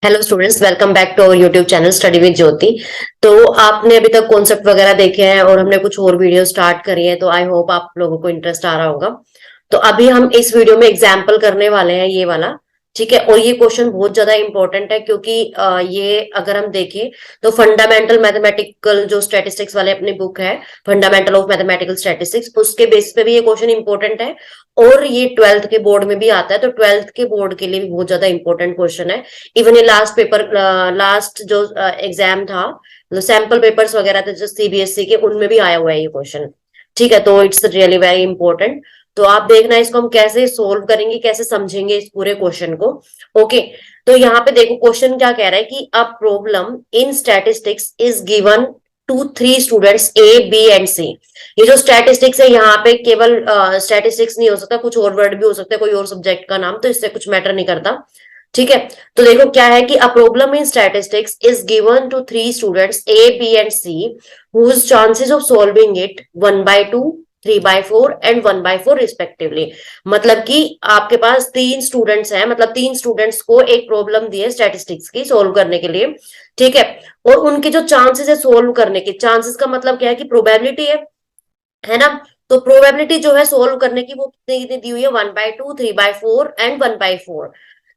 Hello students, welcome back to our YouTube channel study with Jyoti. तो आपने अभी तक कॉन्सेप्ट वगैरह देखे हैं और हमने कुछ और वीडियो स्टार्ट करी है, तो आई होप आप लोगों को इंटरेस्ट आ रहा होगा। तो अभी हम इस वीडियो में एग्जाम्पल करने वाले हैं, ये वाला। ठीक है, और ये क्वेश्चन बहुत ज्यादा इंपॉर्टेंट है क्योंकि ये अगर हम देखें तो फंडामेंटल मैथमेटिकल जो स्टैटिस्टिक्स वाले अपनी बुक है, फंडामेंटल ऑफ मैथमेटिकल स्टैटिस्टिक्स, उसके बेस पे भी ये क्वेश्चन इंपॉर्टेंट है। और ये ट्वेल्थ के बोर्ड में भी आता है, तो ट्वेल्थ के बोर्ड के लिए भी बहुत ज्यादा इंपॉर्टेंट क्वेश्चन है। इवन ये लास्ट पेपर, लास्ट जो एग्जाम था, जो सैंपल पेपर्स वगैरह थे जो सीबीएसई के, उनमें भी आया हुआ है ये क्वेश्चन। ठीक है, तो इट्स रियली वेरी इंपॉर्टेंट। तो आप देखना इसको हम कैसे सोल्व करेंगे, कैसे समझेंगे इस पूरे क्वेश्चन को। ओके, तो यहाँ पे देखो क्वेश्चन क्या कह रहा है कि a problem in statistics is given to three students A B and C. ये जो स्टैटिस्टिक्स है, यहाँ पे केवल स्टैटिस्टिक्स नहीं हो सकता, कुछ और वर्ड भी हो सकता है, कोई और सब्जेक्ट का नाम, तो इससे कुछ मैटर नहीं करता। ठीक है, तो देखो क्या है कि a problem in statistics is given to three students A B and C whose chances of solving it 1/2, 3/4 and 1/4 respectively. मतलब कि आपके पास तीन स्टूडेंट्स हैं, मतलब तीन स्टूडेंट्स को एक प्रॉब्लम दी है स्टैटिस्टिक्स की सोल्व करने के लिए। ठीक है, और उनके जो चांसेस है सोल्व करने के, चांसेस का मतलब क्या है कि प्रोबेबिलिटी है ना। तो प्रोबेबिलिटी जो है सोल्व करने की, वो कितनी कितनी दी हुई है, 1/2, 3/4 एंड 1/4।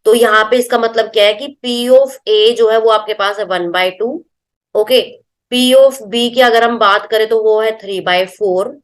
तो यहाँ पे इसका मतलब क्या है कि पी ऑफ ए जो है वो आपके पास है 1/2। ओके, पी ऑफ बी की अगर हम बात करें तो वो है 3/4।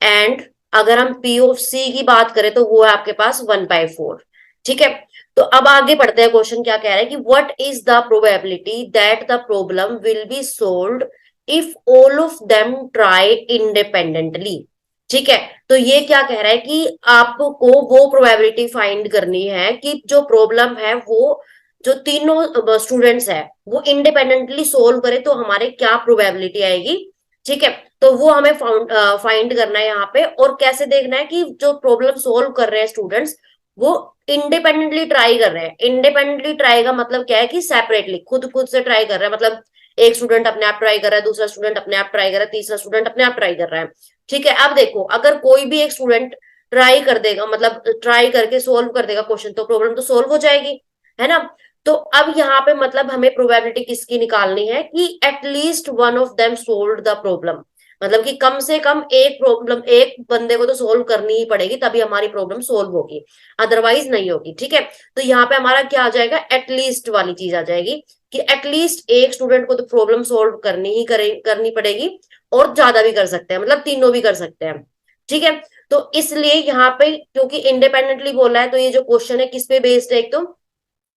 एंड अगर हम पी ऑफ सी की बात करें तो वो है आपके पास 1/4। ठीक है, तो अब आगे बढ़ते हैं। क्वेश्चन क्या कह रहा है कि what is the probability that the problem will be solved if all of them try independently. ठीक है, तो ये क्या कह रहा है कि आपको वो प्रोबेबिलिटी फाइंड करनी है कि जो प्रॉब्लम है वो, जो तीनों स्टूडेंट्स है वो इंडिपेंडेंटली सोल्व करे तो हमारे क्या प्रोबेबिलिटी आएगी। ठीक है, तो वो हमें फाइंड करना है यहाँ पे। और कैसे देखना है कि जो प्रॉब्लम सोल्व कर रहे हैं स्टूडेंट्स, वो इंडिपेंडेंटली ट्राई कर रहे हैं। इंडिपेंडेंटली ट्राई का मतलब क्या है कि सेपरेटली, खुद खुद से ट्राई कर रहे हैं। मतलब एक स्टूडेंट अपने आप ट्राई कर रहा है, दूसरा स्टूडेंट अपने आप ट्राई कर रहा है, तीसरा स्टूडेंट अपने आप ट्राई कर रहा है। ठीक है, अब देखो अगर कोई भी एक स्टूडेंट ट्राई कर देगा, मतलब ट्राई करके सोल्व कर देगा क्वेश्चन, तो प्रॉब्लम तो सोल्व हो जाएगी, है ना। तो अब यहाँ पे मतलब हमें प्रोबेबिलिटी किसकी निकालनी है कि at least one of them solve the problem. मतलब कि कम से कम एक प्रॉब्लम, एक बंदे को तो सोल्व करनी ही पड़ेगी, तभी हमारी प्रॉब्लम सोल्व होगी, अदरवाइज नहीं होगी। ठीक है, तो यहाँ पे हमारा क्या आ जाएगा, एटलीस्ट वाली चीज आ जाएगी कि एटलीस्ट एक स्टूडेंट को तो प्रॉब्लम सोल्व करनी पड़ेगी। और ज्यादा भी कर सकते हैं, मतलब तीनों भी कर सकते हैं। ठीक है, तो इसलिए यहाँ पे क्योंकि इंडिपेंडेंटली बोला है, तो ये जो क्वेश्चन है किस पे बेस्ड है, एक तो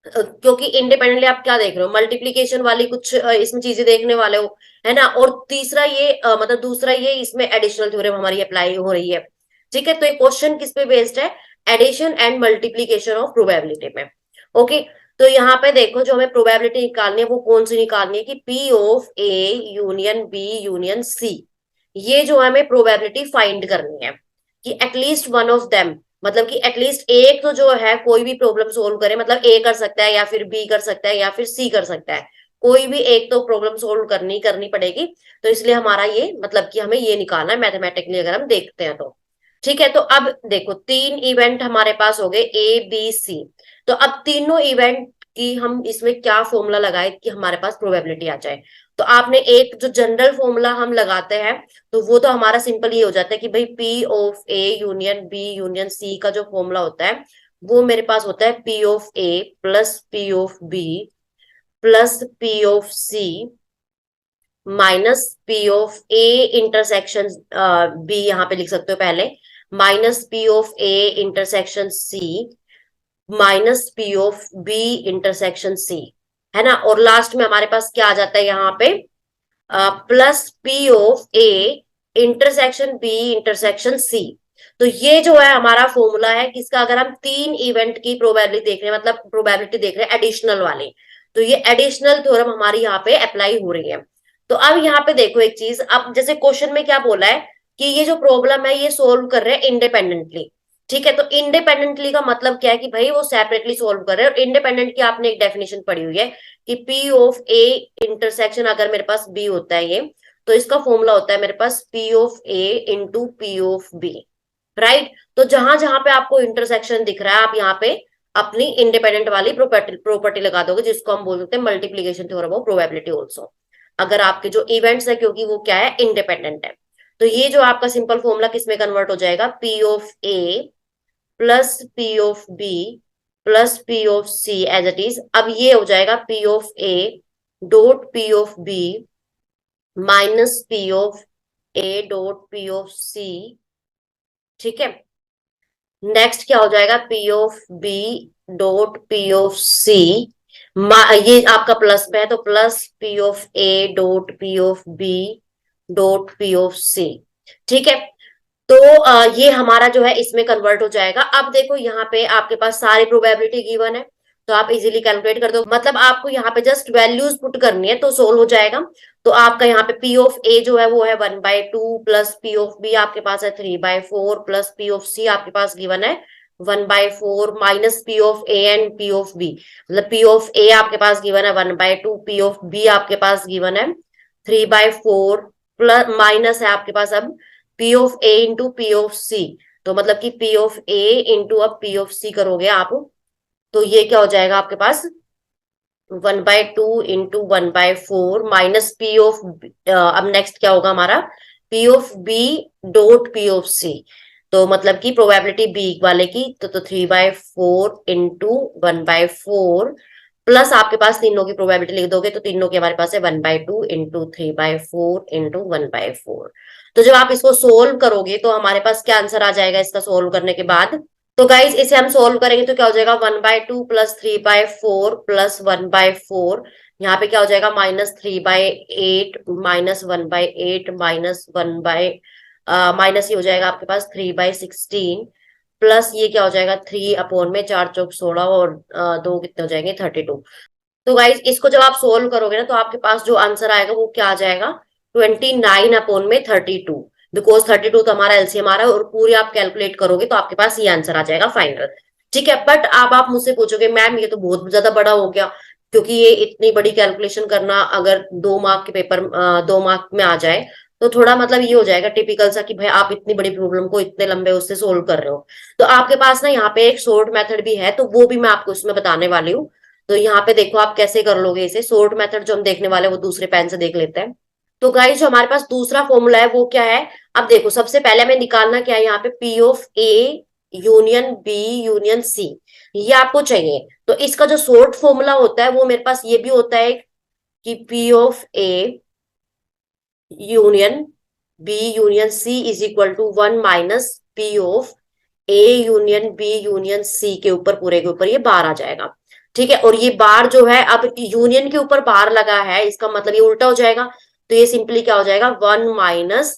क्योंकि इंडिपेंडेंटली आप क्या देख रहे हो, मल्टीप्लीकेशन वाली कुछ इसमें चीजें देखने वाले हो, है ना। और तीसरा ये मतलब दूसरा ये, इसमें एडिशनल थ्योरम हमारी अप्लाई हो रही है। ठीक है, तो ये क्वेश्चन किस पे बेस्ड है, addition and multiplication of probability में। ओके, तो यहाँ पे देखो जो हमें प्रोबेबिलिटी निकालनी है वो कौन सी निकालनी है कि P of A union B union C. ये जो हमें प्रोबेबिलिटी फाइंड करनी है कि एटलीस्ट वन ऑफ देम, मतलब कि एटलीस्ट एक तो जो है कोई भी प्रॉब्लम सोल्व करे, मतलब ए कर सकता है या फिर बी कर सकता है या फिर सी कर सकता है, कोई भी एक तो प्रॉब्लम सोल्व करनी करनी पड़ेगी। तो इसलिए हमारा ये मतलब कि हमें ये निकालना है मैथमेटिकली, अगर हम देखते हैं तो। ठीक है, तो अब देखो तीन इवेंट हमारे पास हो गए ए बी सी। तो अब तीनों इवेंट की हम इसमें क्या फॉर्मूला लगाए कि हमारे पास प्रोबेबिलिटी आ जाए। तो आपने एक जो जनरल फॉर्मूला हम लगाते हैं, तो वो तो हमारा सिंपल ये हो जाता है कि भाई P of A union B union C का जो फॉर्मूला होता है वो मेरे पास होता है P of A plus P of B plus P of C minus P of A intersection B, यहाँ पे लिख सकते हो पहले, minus P of A intersection C minus P of B intersection C, है ना। और लास्ट में हमारे पास क्या आ जाता है यहाँ पे, plus P of A intersection B intersection C. तो ये जो है हमारा फॉर्मूला है किसका, अगर हम तीन इवेंट की प्रोबेबिलिटी देख रहे हैं, मतलब प्रोबेबिलिटी देख रहे हैं एडिशनल वाली, तो ये एडिशनल थ्योरम हमारी यहाँ पे अप्लाई हो रही है। तो अब यहाँ पे देखो एक चीज, अब जैसे क्वेश्चन में क्या बोला है कि ये जो प्रॉब्लम है ये सोल्व कर रहे हैं इंडिपेंडेंटली। ठीक है, तो इंडिपेंडेंटली का मतलब क्या है कि भाई वो सेपरेटली सोल्व कर रहे हैं। और इंडिपेंडेंट की आपने एक डेफिनेशन पढ़ी हुई है कि पी ऑफ ए इंटरसेक्शन, अगर मेरे पास बी होता है ये, तो इसका फॉर्मूला होता है मेरे पास P of A into P of B. Right, तो जहां जहां पे आपको इंटरसेक्शन दिख रहा है आप यहाँ पे अपनी इंडिपेंडेंट वाली प्रॉपर्टी लगा दोगे, जिसको हम बोल सकते हैं multiplication theorem of probability also, अगर आपके जो इवेंट्स है, क्योंकि वो क्या है, इंडिपेंडेंट है। तो ये जो आपका सिंपल फॉर्मूला किस में कन्वर्ट हो जाएगा, P of A plus P of B plus P of C as it is. अब ये हो जाएगा P of A dot P of B minus P of A dot P of C. ठीक है, नेक्स्ट क्या हो जाएगा, P of B dot P of C, ये आपका प्लस में है तो plus P of A dot P of B dot P of C. ठीक है, तो ये हमारा जो है इसमें कन्वर्ट हो जाएगा। अब देखो यहाँ पे आपके पास सारी प्रोबेबिलिटी गिवन है, तो आप इजीली कैलकुलेट कर दो, मतलब आपको यहाँ पे जस्ट वैल्यूज पुट करनी है तो सोल्व हो जाएगा। तो आपका यहाँ पे पी ऑफ ए जो है वो है 1/2 प्लस पी ऑफ बी आपके पास है 3/4 प्लस पी ऑफ सी आपके पास गिवन है 1/4 minus P of A and P of B, मतलब पी ऑफ ए आपके पास गिवन है 1/2, पी ऑफ बी आपके पास गिवन है 3/4 प्लस माइनस है आपके पास अब P of A into P of C. तो मतलब कि पी ऑफ ए इंटू अब पी ऑफ सी करोगे आप, तो ये क्या हो जाएगा आपके पास 1/2 इंटू 1/4 माइनस पी ऑफ, अब नेक्स्ट क्या होगा हमारा, P of B dot P of C. तो मतलब कि प्रोबेबिलिटी बी वाले की तो 3/4 इंटू 1/4 प्लस आपके पास तीनों की प्रोबेबिलिटी लिख दोगे तो तीनों की हमारे पास है 1/2 इंटू 3/4 इंटू 1/4। तो जब आप इसको सोल्व करोगे तो हमारे पास क्या आंसर आ जाएगा इसका सोल्व करने के बाद। तो गाइज इसे हम सोल्व करेंगे तो क्या हो जाएगा 1/2 प्लस 3/4 प्लस 1/4, यहाँ पे क्या हो जाएगा -3/8 -1/8 माइनस ये हो जाएगा आपके पास 3/16 प्लस ये क्या हो जाएगा 3 में 4×4 = 16 और 2 कितने हो जाएंगे 32। तो गाइज इसको जब आप सोल्व करोगे ना तो आपके पास जो आंसर आएगा वो क्या आ जाएगा 29/32, बिकॉज 32 तो हमारा एलसीएम आ रहा है और पूरी आप कैलकुलेट करोगे तो आपके पास ये आंसर आ जाएगा फाइनल। ठीक है, बट अब आप मुझसे पूछोगे मैम ये तो बहुत ज्यादा बड़ा हो गया, क्योंकि ये इतनी बड़ी कैलकुलेशन करना अगर 2 मार्क के पेपर 2 मार्क में आ जाए तो थोड़ा मतलब ये हो जाएगा टिपिकल सा कि भाई आप इतनी बड़ी प्रॉब्लम को इतने लंबे उससे सोल्व कर रहे हो। तो आपके पास ना यहाँ पे एक शॉर्ट मेथड भी है, तो वो भी मैं आपको इसमें बताने वाली हूँ। तो यहाँ पे देखो आप कैसे कर लोगे इसे, शॉर्ट मेथड जो हम देखने वाले हैं वो दूसरे पेन से देख लेते हैं। तो गाइस जो हमारे पास दूसरा फॉर्मूला है वो क्या है, अब देखो सबसे पहले हमें निकालना क्या है, यहाँ पे P of A union B union C, ये आपको चाहिए। तो इसका जो शॉर्ट फॉर्मूला होता है वो मेरे पास ये भी होता है कि P of A union B union C is equal to 1 minus P of A union B union C के ऊपर पूरे के ऊपर ये बार आ जाएगा। ठीक है, और ये बार जो है अब यूनियन के ऊपर बार लगा है, इसका मतलब ये उल्टा हो जाएगा। तो ये सिंपली क्या हो जाएगा 1 minus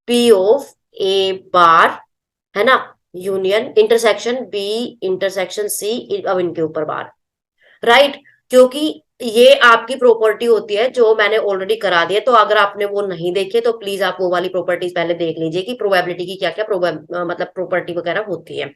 P of A bar, है ना, union intersection B intersection C, अब इनके ऊपर बार, राइट। क्योंकि ये आपकी प्रॉपर्टी होती है जो मैंने ऑलरेडी करा दी है, तो अगर आपने वो नहीं देखी तो प्लीज आप वो वाली प्रॉपर्टीज पहले देख लीजिए कि प्रोबेबिलिटी की क्या क्या मतलब प्रॉपर्टी वगैरह होती है।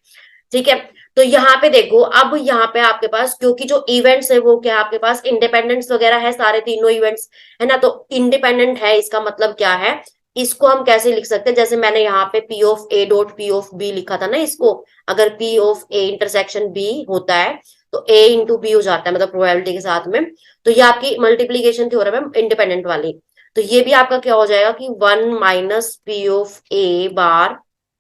ठीक है, तो यहाँ पे देखो अब यहाँ पे आपके पास क्योंकि जो इवेंट्स है वो क्या है आपके पास इंडिपेंडेंस वगैरह है, सारे तीनों इवेंट्स, है ना, तो इंडिपेंडेंट है इसका मतलब क्या है, इसको हम कैसे लिख सकते हैं, जैसे मैंने यहाँ पे P of A dot P of B लिखा था ना, इसको अगर P of A intersection B होता है तो ए इंटू बी हो जाता है, मतलब प्रोबेबिलिटी के साथ में। तो ये आपकी मल्टीप्लीकेशन थ्योरम है इंडिपेंडेंट वाली। तो ये भी आपका क्या हो जाएगा कि 1 minus P of A bar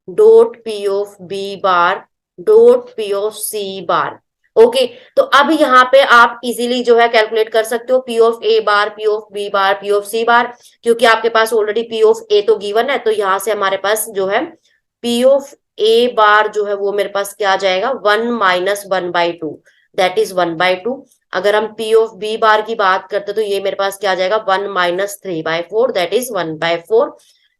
dot P of B bar dot P of C bar. Okay, तो अब यहाँ पे आप इजीली जो है कैलकुलेट कर सकते हो P of A bar P of B bar P of C bar, क्योंकि आपके पास ऑलरेडी पी ऑफ ए तो गिवन है, तो यहाँ से हमारे पास जो है पी ऑफ ए बार जो है वो मेरे पास क्या आ जाएगा 1 माइनस 1/2, दैट इज 1/2। अगर हम पी ऑफ बी बार की बात करते तो ये मेरे पास क्या आ जाएगा 1 माइनस 3/4, दैट इज 1/4।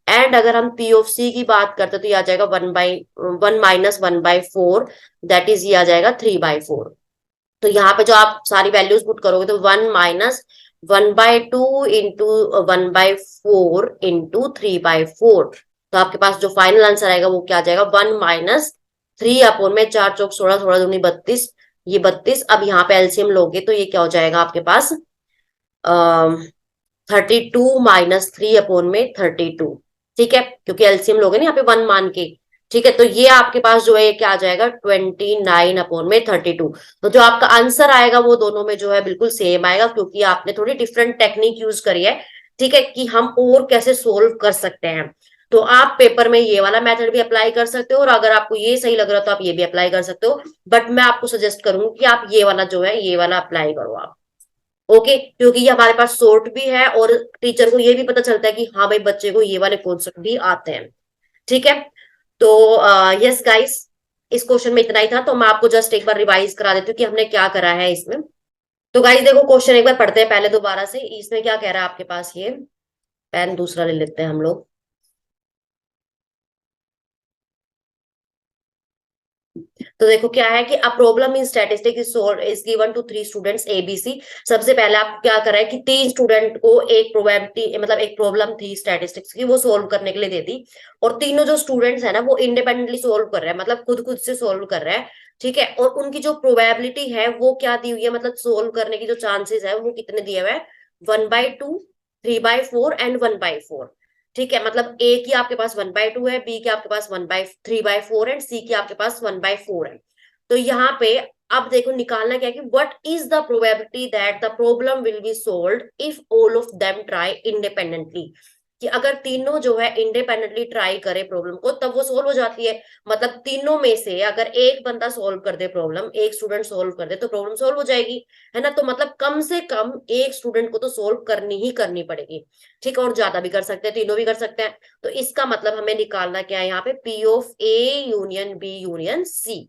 एंड अगर हम पी ऑफ सी की बात करते तो ये आ जाएगा 1 माइनस 1/4, दैट इज ये आ जाएगा 3/4। तो यहाँ पे जो आप सारी वैल्यूज पुट करोगे तो 1 माइनस 1/2 इंटू 1/4 इंटू 3/4, तो आपके पास जो फाइनल आंसर आएगा वो क्या आ जाएगा 1 माइनस 3 में 4×4 = 16, 16×2 = 32, ये 32। अब यहाँ पे एलसीएम लोगे तो ये क्या हो जाएगा आपके पास 32 माइनस 3 में 32। ठीक है, क्योंकि एलसीएम लोगे ना यहाँ पे 1 मान के, ठीक है, तो ये आपके पास जो है ये क्या आ जाएगा 29/32। तो जो आपका आंसर आएगा वो दोनों में जो है बिल्कुल सेम आएगा, क्योंकि आपने थोड़ी डिफरेंट टेक्निक यूज करी है। ठीक है, कि हम और कैसे सोल्व कर सकते हैं। तो आप पेपर में ये वाला मेथड भी अप्लाई कर सकते हो, और अगर आपको ये सही लग रहा है तो आप ये भी अप्लाई कर सकते हो। बट मैं आपको सजेस्ट करूंगी कि आप ये वाला जो है ये वाला अप्लाई करो आप। ओके, क्योंकि ये हमारे पास शॉर्ट भी है, और टीचर को ये भी पता चलता है कि हाँ भाई बच्चे को ये वाले कॉन्सेप्ट भी आते हैं। ठीक है, तो यस गाइस, इस क्वेश्चन में इतना ही था। तो मैं आपको जस्ट एक बार रिवाइज करा देती हूँ कि हमने क्या करा है इसमें। तो गाइस देखो, क्वेश्चन एक बार पढ़ते हैं पहले दोबारा से। इसमें क्या कह रहा है आपके पास, ये पेन दूसरा ले लेते हैं हम लोग। तो देखो क्या है कि a problem in statistic is given to three students ABC. सबसे पहले आप क्या कर रहे हैं कि तीन स्टूडेंट को एक प्रोबेबिलिटी मतलब एक प्रॉब्लम थी स्टैटिस्टिक्स की, वो सोल्व करने के लिए दे दी। और तीनों जो स्टूडेंट्स है ना वो इंडिपेंडेंटली सोल्व कर रहे हैं, मतलब खुद खुद से सोल्व कर रहे हैं। ठीक है, और उनकी जो प्रोबेबिलिटी है वो क्या दी हुई है, मतलब सोल्व करने की जो चांसेस है वो कितने दिए हुए हैं, 1/2, 3/4 एंड 1/4। ठीक है, मतलब ए की आपके पास 1/2 है, बी के आपके पास 3/4 एंड सी की आपके पास 1/4 है। तो यहाँ पे अब देखो निकालना क्या है कि what is the probability that the problem will be solved if all of them try independently. कि अगर तीनों जो है इंडिपेंडेंटली ट्राई करे प्रॉब्लम को तब वो सोल्व हो जाती है। मतलब तीनों में से अगर एक बंदा सोल्व कर दे प्रॉब्लम, एक स्टूडेंट सोल्व कर दे तो प्रॉब्लम सोल्व हो जाएगी। है ना, तो मतलब कम से कम एक स्टूडेंट को तो सोल्व करनी ही करनी पड़ेगी। ठीक है, और ज्यादा भी कर सकते हैं, तीनों भी कर सकते हैं। तो इसका मतलब हमें निकालना क्या है यहाँ पे, P of A union B union C.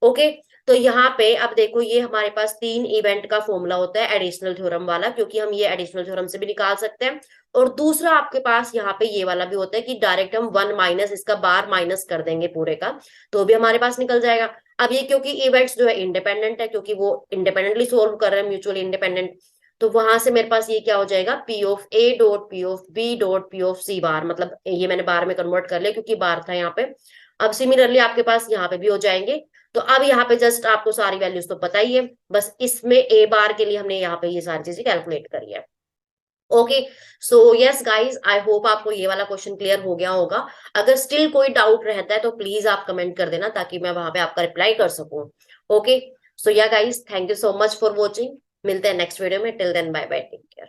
Okay, तो यहाँ पे अब देखो ये हमारे पास तीन इवेंट का फॉर्मूला होता है एडिशनल थ्योरम वाला, क्योंकि हम ये एडिशनल थ्योरम से भी निकाल सकते हैं। और दूसरा आपके पास यहाँ पे ये वाला भी होता है कि डायरेक्ट हम वन माइनस इसका बार माइनस कर देंगे पूरे का, तो भी हमारे पास निकल जाएगा। अब ये क्योंकि इवेंट्स जो है इंडिपेंडेंट है, क्योंकि वो इंडिपेंडेंटली सोल्व कर रहे हैं, म्यूचुअली इंडिपेंडेंट। तो वहां से मेरे पास ये क्या हो जाएगा, P of A dot P of B dot P of C bar, मतलब ये मैंने बार में कन्वर्ट कर लिया क्योंकि बार था यहाँ पे। अब सिमिलरली आपके पास यहाँ पे भी हो जाएंगे। तो अब यहाँ पे जस्ट आपको सारी वैल्यूज तो पता ही है, बस इसमें ए बार के लिए हमने यहाँ पे ये सारी चीजें कैलकुलेट करी है। Okay, so yes guys, I hope आपको ये वाला क्वेश्चन क्लियर हो गया होगा। अगर स्टिल कोई डाउट रहता है तो प्लीज आप कमेंट कर देना, ताकि मैं वहां पे आपका रिप्लाई कर सकूं। Okay, so ya guys, thank you so much for watching. मिलते हैं नेक्स्ट वीडियो में, till then bye bye, take care.